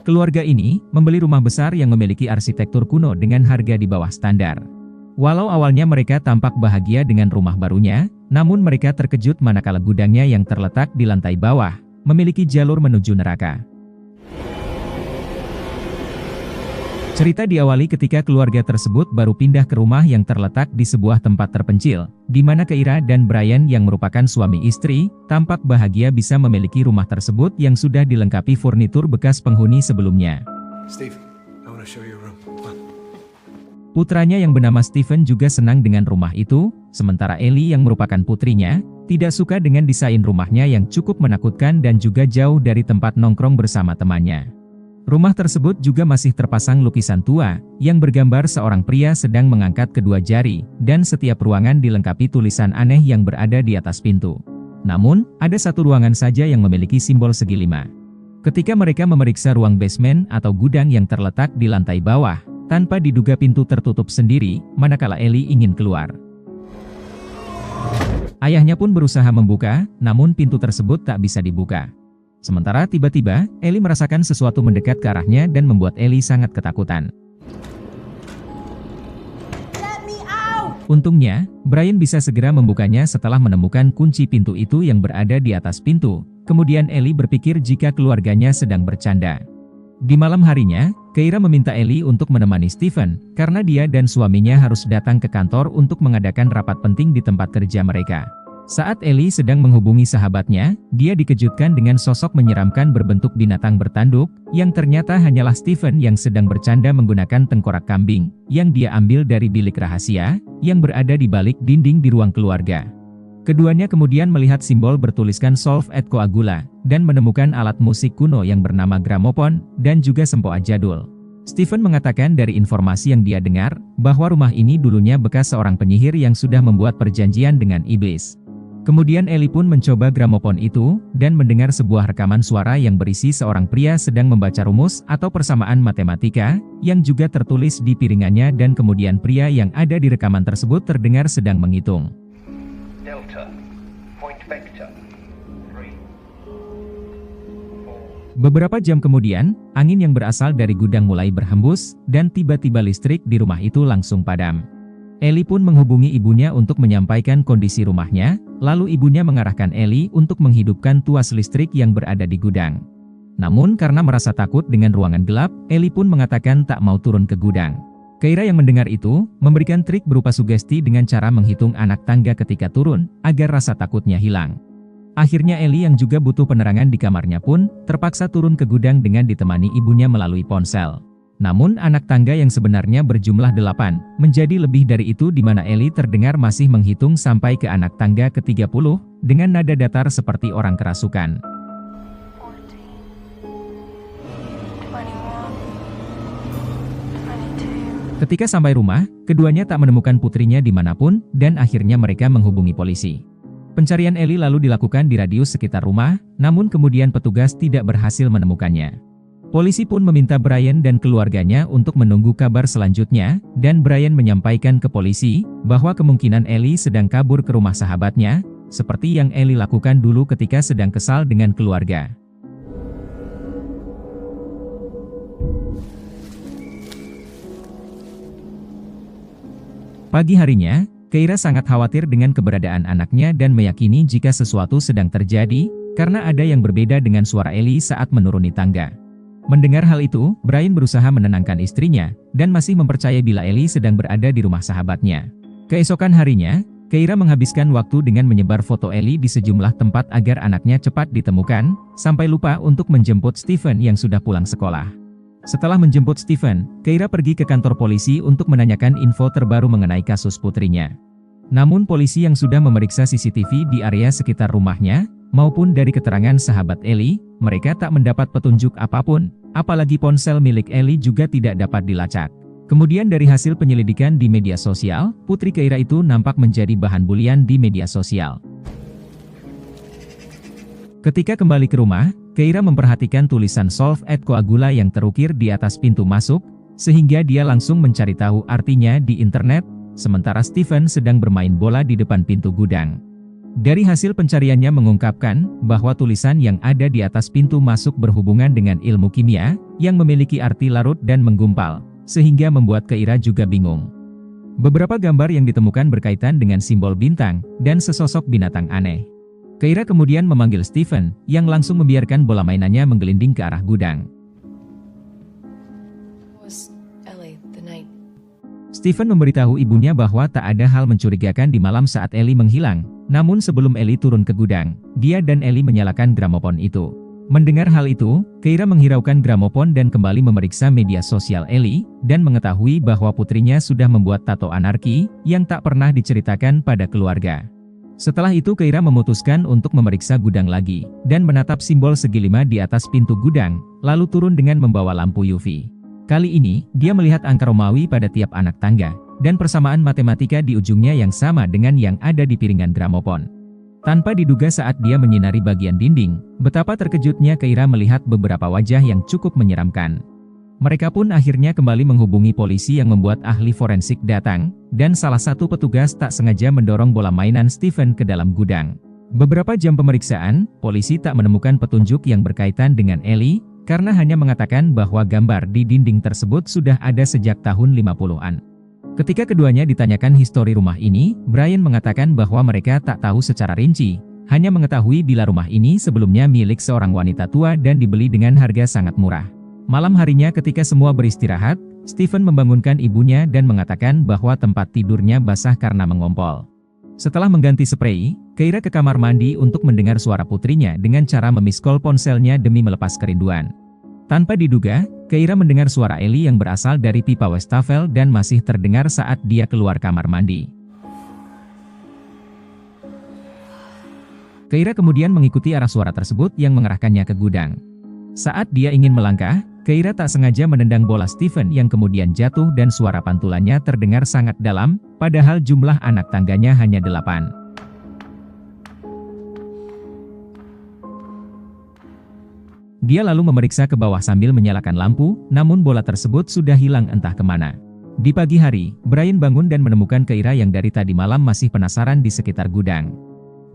Keluarga ini membeli rumah besar yang memiliki arsitektur kuno dengan harga di bawah standar. Walau awalnya mereka tampak bahagia dengan rumah barunya, namun mereka terkejut manakala gudangnya yang terletak di lantai bawah memiliki jalur menuju neraka. Cerita diawali ketika keluarga tersebut baru pindah ke rumah yang terletak di sebuah tempat terpencil, di mana Keira dan Brian yang merupakan suami istri, tampak bahagia bisa memiliki rumah tersebut yang sudah dilengkapi furnitur bekas penghuni sebelumnya. Steve, I want to show you a room. Come on. Putranya yang bernama Steven juga senang dengan rumah itu, sementara Ellie yang merupakan putrinya, tidak suka dengan desain rumahnya yang cukup menakutkan dan juga jauh dari tempat nongkrong bersama temannya. Rumah tersebut juga masih terpasang lukisan tua, yang bergambar seorang pria sedang mengangkat kedua jari, dan setiap ruangan dilengkapi tulisan aneh yang berada di atas pintu. Namun, ada satu ruangan saja yang memiliki simbol segi 5. Ketika mereka memeriksa ruang basement atau gudang yang terletak di lantai bawah, tanpa diduga pintu tertutup sendiri, manakala Ellie ingin keluar. Ayahnya pun berusaha membuka, namun pintu tersebut tak bisa dibuka. Sementara tiba-tiba, Ellie merasakan sesuatu mendekat ke arahnya dan membuat Ellie sangat ketakutan. Untungnya, Brian bisa segera membukanya setelah menemukan kunci pintu itu yang berada di atas pintu. Kemudian Ellie berpikir jika keluarganya sedang bercanda. Di malam harinya, Keira meminta Ellie untuk menemani Steven, karena dia dan suaminya harus datang ke kantor untuk mengadakan rapat penting di tempat kerja mereka. Saat Ellie sedang menghubungi sahabatnya, dia dikejutkan dengan sosok menyeramkan berbentuk binatang bertanduk, yang ternyata hanyalah Steven yang sedang bercanda menggunakan tengkorak kambing, yang dia ambil dari bilik rahasia, yang berada di balik dinding di ruang keluarga. Keduanya kemudian melihat simbol bertuliskan Solve et Coagula, dan menemukan alat musik kuno yang bernama gramofon, dan juga sempoa jadul. Steven mengatakan dari informasi yang dia dengar, bahwa rumah ini dulunya bekas seorang penyihir yang sudah membuat perjanjian dengan iblis. Kemudian Ellie pun mencoba gramofon itu, dan mendengar sebuah rekaman suara yang berisi seorang pria sedang membaca rumus atau persamaan matematika, yang juga tertulis di piringannya dan kemudian pria yang ada di rekaman tersebut terdengar sedang menghitung. Delta, point vector, 3, 4. Beberapa jam kemudian, angin yang berasal dari gudang mulai berhembus, dan tiba-tiba listrik di rumah itu langsung padam. Ellie pun menghubungi ibunya untuk menyampaikan kondisi rumahnya, lalu ibunya mengarahkan Ellie untuk menghidupkan tuas listrik yang berada di gudang. Namun karena merasa takut dengan ruangan gelap, Ellie pun mengatakan tak mau turun ke gudang. Keira yang mendengar itu, memberikan trik berupa sugesti dengan cara menghitung anak tangga ketika turun, agar rasa takutnya hilang. Akhirnya Ellie yang juga butuh penerangan di kamarnya pun, terpaksa turun ke gudang dengan ditemani ibunya melalui ponsel. Namun anak tangga yang sebenarnya berjumlah 8, menjadi lebih dari itu di mana Ellie terdengar masih menghitung sampai ke anak tangga ke-30, dengan nada datar seperti orang kerasukan. 14, 21, 22. Ketika sampai rumah, keduanya tak menemukan putrinya dimanapun, dan akhirnya mereka menghubungi polisi. Pencarian Ellie lalu dilakukan di radius sekitar rumah, namun kemudian petugas tidak berhasil menemukannya. Polisi pun meminta Brian dan keluarganya untuk menunggu kabar selanjutnya, dan Brian menyampaikan ke polisi bahwa kemungkinan Ellie sedang kabur ke rumah sahabatnya, seperti yang Ellie lakukan dulu ketika sedang kesal dengan keluarga. Pagi harinya, Keira sangat khawatir dengan keberadaan anaknya dan meyakini jika sesuatu sedang terjadi, karena ada yang berbeda dengan suara Ellie saat menuruni tangga. Mendengar hal itu, Brian berusaha menenangkan istrinya, dan masih mempercayai bila Ellie sedang berada di rumah sahabatnya. Keesokan harinya, Keira menghabiskan waktu dengan menyebar foto Ellie di sejumlah tempat agar anaknya cepat ditemukan, sampai lupa untuk menjemput Steven yang sudah pulang sekolah. Setelah menjemput Steven, Keira pergi ke kantor polisi untuk menanyakan info terbaru mengenai kasus putrinya. Namun polisi yang sudah memeriksa CCTV di area sekitar rumahnya, maupun dari keterangan sahabat Ellie, mereka tak mendapat petunjuk apapun, apalagi ponsel milik Ellie juga tidak dapat dilacak. Kemudian dari hasil penyelidikan di media sosial, putri Keira itu nampak menjadi bahan bulian di media sosial. Ketika kembali ke rumah, Keira memperhatikan tulisan Solve et Coagula yang terukir di atas pintu masuk, sehingga dia langsung mencari tahu artinya di internet, sementara Steven sedang bermain bola di depan pintu gudang. Dari hasil pencariannya mengungkapkan bahwa tulisan yang ada di atas pintu masuk berhubungan dengan ilmu kimia yang memiliki arti larut dan menggumpal, sehingga membuat Keira juga bingung. Beberapa gambar yang ditemukan berkaitan dengan simbol bintang dan sesosok binatang aneh. Keira kemudian memanggil Stephen, yang langsung membiarkan bola mainannya menggelinding ke arah gudang. Stephen memberitahu ibunya bahwa tak ada hal mencurigakan di malam saat Ellie menghilang. Namun sebelum Ellie turun ke gudang, dia dan Ellie menyalakan gramofon itu. Mendengar hal itu, Keira menghiraukan gramofon dan kembali memeriksa media sosial Ellie, dan mengetahui bahwa putrinya sudah membuat tato anarki yang tak pernah diceritakan pada keluarga. Setelah itu Keira memutuskan untuk memeriksa gudang lagi, dan menatap simbol segi 5 di atas pintu gudang, lalu turun dengan membawa lampu UV. Kali ini, dia melihat angka Romawi pada tiap anak tangga, dan persamaan matematika di ujungnya yang sama dengan yang ada di piringan gramofon. Tanpa diduga saat dia menyinari bagian dinding, betapa terkejutnya Keira melihat beberapa wajah yang cukup menyeramkan. Mereka pun akhirnya kembali menghubungi polisi yang membuat ahli forensik datang, dan salah satu petugas tak sengaja mendorong bola mainan Stephen ke dalam gudang. Beberapa jam pemeriksaan, polisi tak menemukan petunjuk yang berkaitan dengan Ellie, karena hanya mengatakan bahwa gambar di dinding tersebut sudah ada sejak tahun 50-an. Ketika keduanya ditanyakan histori rumah ini, Brian mengatakan bahwa mereka tak tahu secara rinci, hanya mengetahui bila rumah ini sebelumnya milik seorang wanita tua dan dibeli dengan harga sangat murah. Malam harinya ketika semua beristirahat, Stephen membangunkan ibunya dan mengatakan bahwa tempat tidurnya basah karena mengompol. Setelah mengganti sprei, Keira ke kamar mandi untuk mendengar suara putrinya dengan cara memiskol ponselnya demi melepas kerinduan. Tanpa diduga, Keira mendengar suara Ellie yang berasal dari pipa wastafel dan masih terdengar saat dia keluar kamar mandi. Keira kemudian mengikuti arah suara tersebut yang mengarahkannya ke gudang. Saat dia ingin melangkah, Keira tak sengaja menendang bola Stephen yang kemudian jatuh dan suara pantulannya terdengar sangat dalam, padahal jumlah anak tangganya hanya 8. Dia lalu memeriksa ke bawah sambil menyalakan lampu, namun bola tersebut sudah hilang entah kemana. Di pagi hari, Brian bangun dan menemukan Keira yang dari tadi malam masih penasaran di sekitar gudang.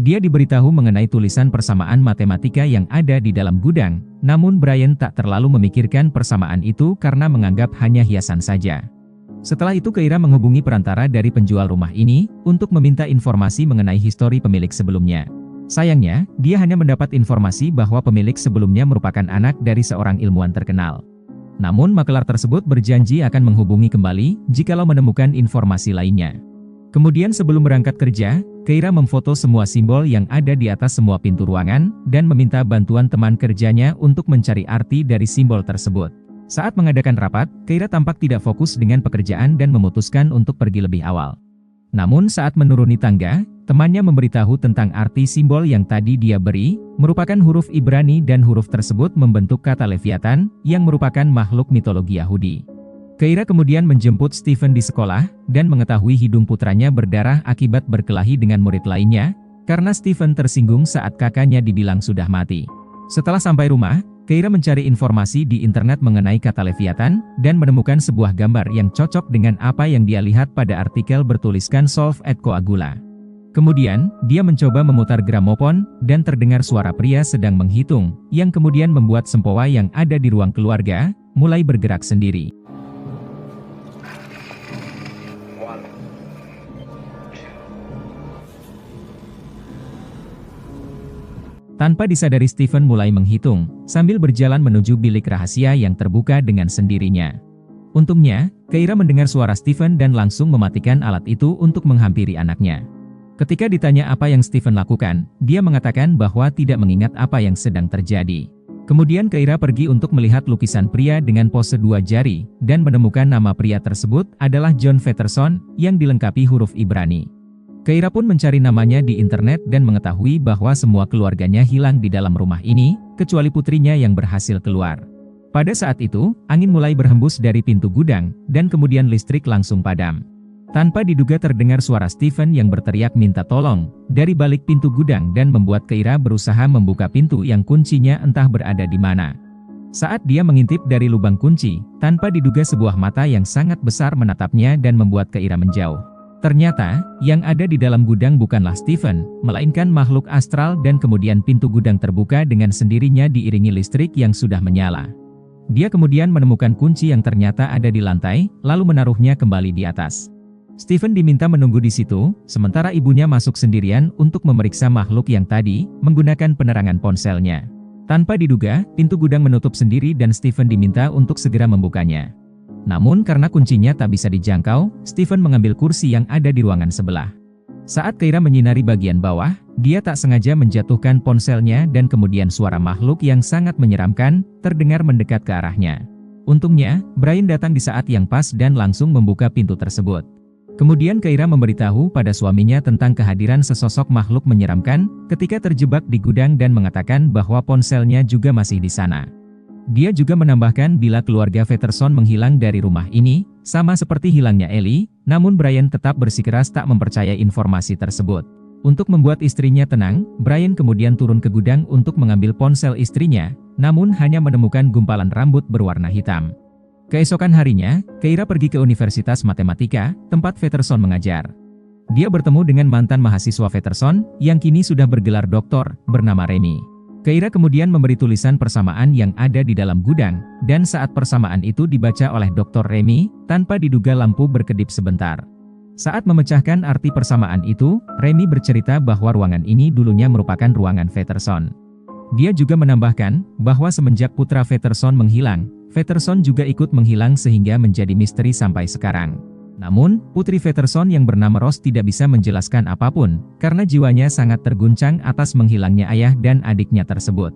Dia diberitahu mengenai tulisan persamaan matematika yang ada di dalam gudang, namun Brian tak terlalu memikirkan persamaan itu karena menganggap hanya hiasan saja. Setelah itu Keira menghubungi perantara dari penjual rumah ini, untuk meminta informasi mengenai histori pemilik sebelumnya. Sayangnya, dia hanya mendapat informasi bahwa pemilik sebelumnya merupakan anak dari seorang ilmuwan terkenal. Namun makelar tersebut berjanji akan menghubungi kembali, jikalau menemukan informasi lainnya. Kemudian sebelum berangkat kerja, Keira memfoto semua simbol yang ada di atas semua pintu ruangan, dan meminta bantuan teman kerjanya untuk mencari arti dari simbol tersebut. Saat mengadakan rapat, Keira tampak tidak fokus dengan pekerjaan dan memutuskan untuk pergi lebih awal. Namun saat menuruni tangga, temannya memberitahu tentang arti simbol yang tadi dia beri, merupakan huruf Ibrani dan huruf tersebut membentuk kata Leviathan, yang merupakan makhluk mitologi Yahudi. Keira kemudian menjemput Stephen di sekolah, dan mengetahui hidung putranya berdarah akibat berkelahi dengan murid lainnya, karena Stephen tersinggung saat kakaknya dibilang sudah mati. Setelah sampai rumah, Keira mencari informasi di internet mengenai kata Leviathan, dan menemukan sebuah gambar yang cocok dengan apa yang dia lihat pada artikel bertuliskan Solve et Coagula. Kemudian, dia mencoba memutar gramofon, dan terdengar suara pria sedang menghitung, yang kemudian membuat Sempowa yang ada di ruang keluarga, mulai bergerak sendiri. Tanpa disadari Stephen mulai menghitung, sambil berjalan menuju bilik rahasia yang terbuka dengan sendirinya. Untungnya, Keira mendengar suara Stephen dan langsung mematikan alat itu untuk menghampiri anaknya. Ketika ditanya apa yang Stephen lakukan, dia mengatakan bahwa tidak mengingat apa yang sedang terjadi. Kemudian Keira pergi untuk melihat lukisan pria dengan pose 2 jari, dan menemukan nama pria tersebut adalah John Peterson, yang dilengkapi huruf Ibrani. Keira pun mencari namanya di internet dan mengetahui bahwa semua keluarganya hilang di dalam rumah ini, kecuali putrinya yang berhasil keluar. Pada saat itu, angin mulai berhembus dari pintu gudang, dan kemudian listrik langsung padam. Tanpa diduga terdengar suara Stephen yang berteriak minta tolong, dari balik pintu gudang dan membuat Keira berusaha membuka pintu yang kuncinya entah berada di mana. Saat dia mengintip dari lubang kunci, tanpa diduga sebuah mata yang sangat besar menatapnya dan membuat Keira menjauh. Ternyata, yang ada di dalam gudang bukanlah Stephen, melainkan makhluk astral dan kemudian pintu gudang terbuka dengan sendirinya diiringi listrik yang sudah menyala. Dia kemudian menemukan kunci yang ternyata ada di lantai, lalu menaruhnya kembali di atas. Stephen diminta menunggu di situ, sementara ibunya masuk sendirian untuk memeriksa makhluk yang tadi, menggunakan penerangan ponselnya. Tanpa diduga, pintu gudang menutup sendiri dan Stephen diminta untuk segera membukanya. Namun karena kuncinya tak bisa dijangkau, Stephen mengambil kursi yang ada di ruangan sebelah. Saat Keira menyinari bagian bawah, dia tak sengaja menjatuhkan ponselnya dan kemudian suara makhluk yang sangat menyeramkan terdengar mendekat ke arahnya. Untungnya, Brian datang di saat yang pas dan langsung membuka pintu tersebut. Kemudian Keira memberitahu pada suaminya tentang kehadiran sesosok makhluk menyeramkan ketika terjebak di gudang dan mengatakan bahwa ponselnya juga masih di sana. Dia juga menambahkan bila keluarga Peterson menghilang dari rumah ini, sama seperti hilangnya Ellie, namun Brian tetap bersikeras tak mempercayai informasi tersebut. Untuk membuat istrinya tenang, Brian kemudian turun ke gudang untuk mengambil ponsel istrinya, namun hanya menemukan gumpalan rambut berwarna hitam. Keesokan harinya, Keira pergi ke Universitas Matematika, tempat Peterson mengajar. Dia bertemu dengan mantan mahasiswa Peterson, yang kini sudah bergelar doktor, bernama Remy. Keira kemudian memberi tulisan persamaan yang ada di dalam gudang, dan saat persamaan itu dibaca oleh Dr. Remy, tanpa diduga lampu berkedip sebentar. Saat memecahkan arti persamaan itu, Remy bercerita bahwa ruangan ini dulunya merupakan ruangan Peterson. Dia juga menambahkan, bahwa semenjak putra Peterson menghilang, Peterson juga ikut menghilang sehingga menjadi misteri sampai sekarang. Namun, putri Peterson yang bernama Rose tidak bisa menjelaskan apapun, karena jiwanya sangat terguncang atas menghilangnya ayah dan adiknya tersebut.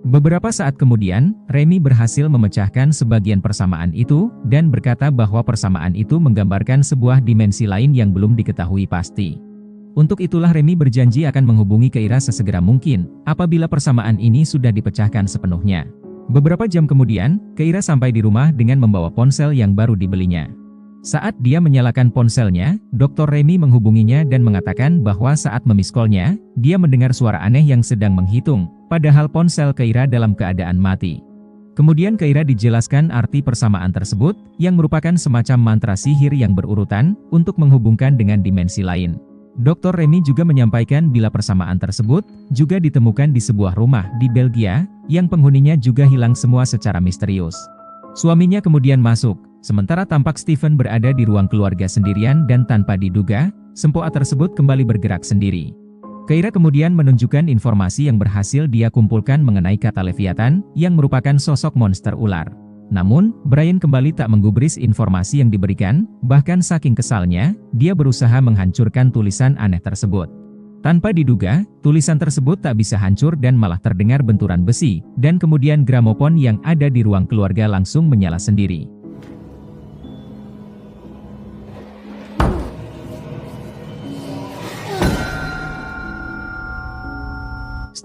Beberapa saat kemudian, Remy berhasil memecahkan sebagian persamaan itu, dan berkata bahwa persamaan itu menggambarkan sebuah dimensi lain yang belum diketahui pasti. Untuk itulah Remy berjanji akan menghubungi Keira sesegera mungkin, apabila persamaan ini sudah dipecahkan sepenuhnya. Beberapa jam kemudian, Keira sampai di rumah dengan membawa ponsel yang baru dibelinya. Saat dia menyalakan ponselnya, Dr. Remy menghubunginya dan mengatakan bahwa saat memiskolnya, dia mendengar suara aneh yang sedang menghitung, padahal ponsel Keira dalam keadaan mati. Kemudian Keira dijelaskan arti persamaan tersebut, yang merupakan semacam mantra sihir yang berurutan, untuk menghubungkan dengan dimensi lain. Dr. Remy juga menyampaikan bila persamaan tersebut, juga ditemukan di sebuah rumah di Belgia, yang penghuninya juga hilang semua secara misterius. Suaminya kemudian masuk, sementara tampak Stephen berada di ruang keluarga sendirian dan tanpa diduga, sempoa tersebut kembali bergerak sendiri. Keira kemudian menunjukkan informasi yang berhasil dia kumpulkan mengenai kata Leviathan, yang merupakan sosok monster ular. Namun, Brian kembali tak menggubris informasi yang diberikan, bahkan saking kesalnya, dia berusaha menghancurkan tulisan aneh tersebut. Tanpa diduga, tulisan tersebut tak bisa hancur dan malah terdengar benturan besi, dan kemudian gramofon yang ada di ruang keluarga langsung menyala sendiri.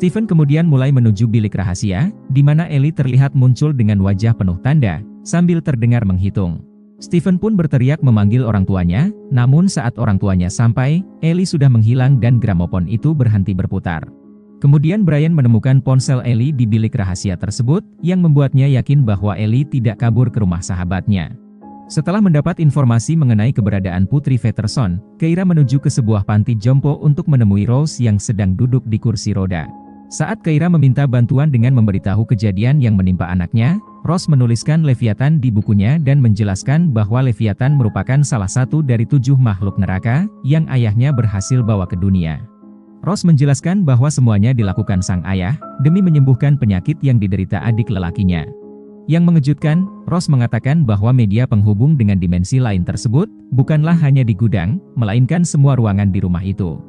Stephen kemudian mulai menuju bilik rahasia, di mana Ellie terlihat muncul dengan wajah penuh tanda, sambil terdengar menghitung. Stephen pun berteriak memanggil orang tuanya, namun saat orang tuanya sampai, Ellie sudah menghilang dan gramofon itu berhenti berputar. Kemudian Brian menemukan ponsel Ellie di bilik rahasia tersebut, yang membuatnya yakin bahwa Ellie tidak kabur ke rumah sahabatnya. Setelah mendapat informasi mengenai keberadaan putri Peterson, Keira menuju ke sebuah panti jompo untuk menemui Rose yang sedang duduk di kursi roda. Saat Keira meminta bantuan dengan memberitahu kejadian yang menimpa anaknya, Rose menuliskan Leviathan di bukunya dan menjelaskan bahwa Leviathan merupakan salah satu dari 7 makhluk neraka yang ayahnya berhasil bawa ke dunia. Rose menjelaskan bahwa semuanya dilakukan sang ayah demi menyembuhkan penyakit yang diderita adik lelakinya. Yang mengejutkan, Rose mengatakan bahwa media penghubung dengan dimensi lain tersebut bukanlah hanya di gudang, melainkan semua ruangan di rumah itu.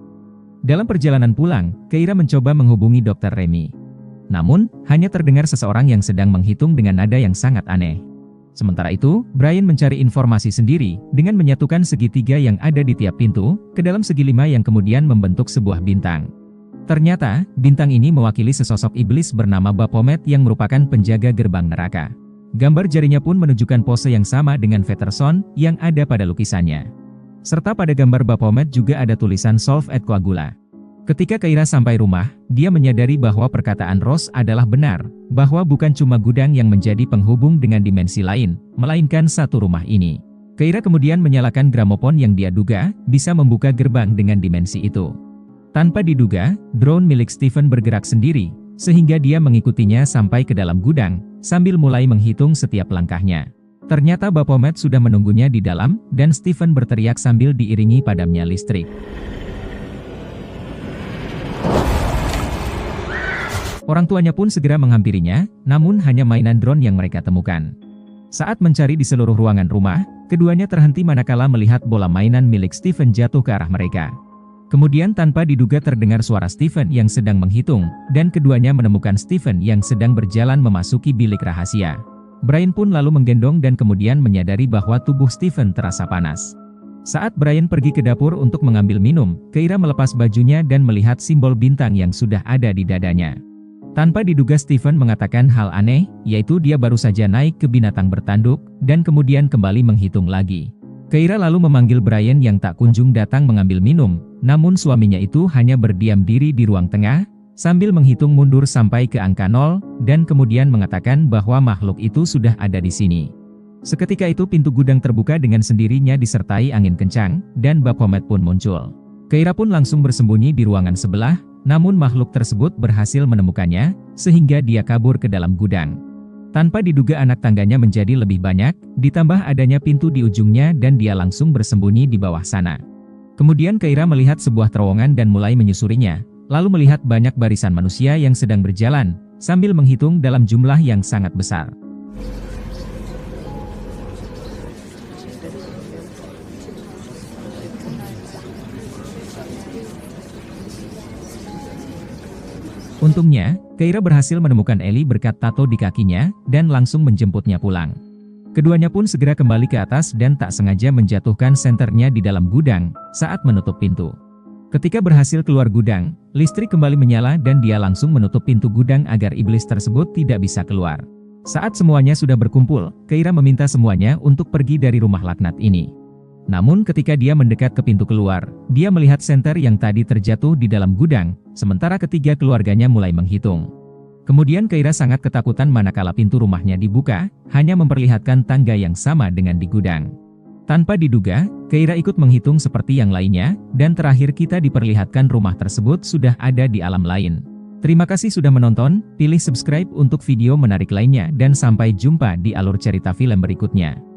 Dalam perjalanan pulang, Keira mencoba menghubungi Dr. Remy. Namun, hanya terdengar seseorang yang sedang menghitung dengan nada yang sangat aneh. Sementara itu, Brian mencari informasi sendiri, dengan menyatukan segitiga yang ada di tiap pintu, ke dalam segi 5 yang kemudian membentuk sebuah bintang. Ternyata, bintang ini mewakili sesosok iblis bernama Baphomet yang merupakan penjaga gerbang neraka. Gambar jarinya pun menunjukkan pose yang sama dengan Peterson, yang ada pada lukisannya. Serta pada gambar Baphomet juga ada tulisan Solve et Coagula. Ketika Keira sampai rumah, dia menyadari bahwa perkataan Rose adalah benar, bahwa bukan cuma gudang yang menjadi penghubung dengan dimensi lain, melainkan satu rumah ini. Keira kemudian menyalakan gramofon yang dia duga bisa membuka gerbang dengan dimensi itu. Tanpa diduga, drone milik Stephen bergerak sendiri, sehingga dia mengikutinya sampai ke dalam gudang, sambil mulai menghitung setiap langkahnya. Ternyata Baphomet sudah menunggunya di dalam, dan Stephen berteriak sambil diiringi padamnya listrik. Orang tuanya pun segera menghampirinya, namun hanya mainan drone yang mereka temukan. Saat mencari di seluruh ruangan rumah, keduanya terhenti manakala melihat bola mainan milik Stephen jatuh ke arah mereka. Kemudian tanpa diduga terdengar suara Stephen yang sedang menghitung, dan keduanya menemukan Stephen yang sedang berjalan memasuki bilik rahasia. Brian pun lalu menggendong dan kemudian menyadari bahwa tubuh Stephen terasa panas. Saat Brian pergi ke dapur untuk mengambil minum, Keira melepas bajunya dan melihat simbol bintang yang sudah ada di dadanya. Tanpa diduga Stephen mengatakan hal aneh, yaitu dia baru saja naik ke binatang bertanduk, dan kemudian kembali menghitung lagi. Keira lalu memanggil Brian yang tak kunjung datang mengambil minum, namun suaminya itu hanya berdiam diri di ruang tengah, sambil menghitung mundur sampai ke angka 0, dan kemudian mengatakan bahwa makhluk itu sudah ada di sini. Seketika itu pintu gudang terbuka dengan sendirinya disertai angin kencang, dan Baphomet pun muncul. Keira pun langsung bersembunyi di ruangan sebelah, namun makhluk tersebut berhasil menemukannya, sehingga dia kabur ke dalam gudang. Tanpa diduga anak tangganya menjadi lebih banyak, ditambah adanya pintu di ujungnya dan dia langsung bersembunyi di bawah sana. Kemudian Keira melihat sebuah terowongan dan mulai menyusurinya, lalu melihat banyak barisan manusia yang sedang berjalan, sambil menghitung dalam jumlah yang sangat besar. Untungnya, Keira berhasil menemukan Ellie berkat tato di kakinya, dan langsung menjemputnya pulang. Keduanya pun segera kembali ke atas dan tak sengaja menjatuhkan senternya di dalam gudang, saat menutup pintu. Ketika berhasil keluar gudang, listrik kembali menyala dan dia langsung menutup pintu gudang agar iblis tersebut tidak bisa keluar. Saat semuanya sudah berkumpul, Keira meminta semuanya untuk pergi dari rumah laknat ini. Namun ketika dia mendekat ke pintu keluar, dia melihat senter yang tadi terjatuh di dalam gudang, sementara ketiga keluarganya mulai menghitung. Kemudian Keira sangat ketakutan manakala pintu rumahnya dibuka, hanya memperlihatkan tangga yang sama dengan di gudang. Tanpa diduga, Keira ikut menghitung seperti yang lainnya, dan terakhir kita diperlihatkan rumah tersebut sudah ada di alam lain. Terima kasih sudah menonton, pilih subscribe untuk video menarik lainnya dan sampai jumpa di alur cerita film berikutnya.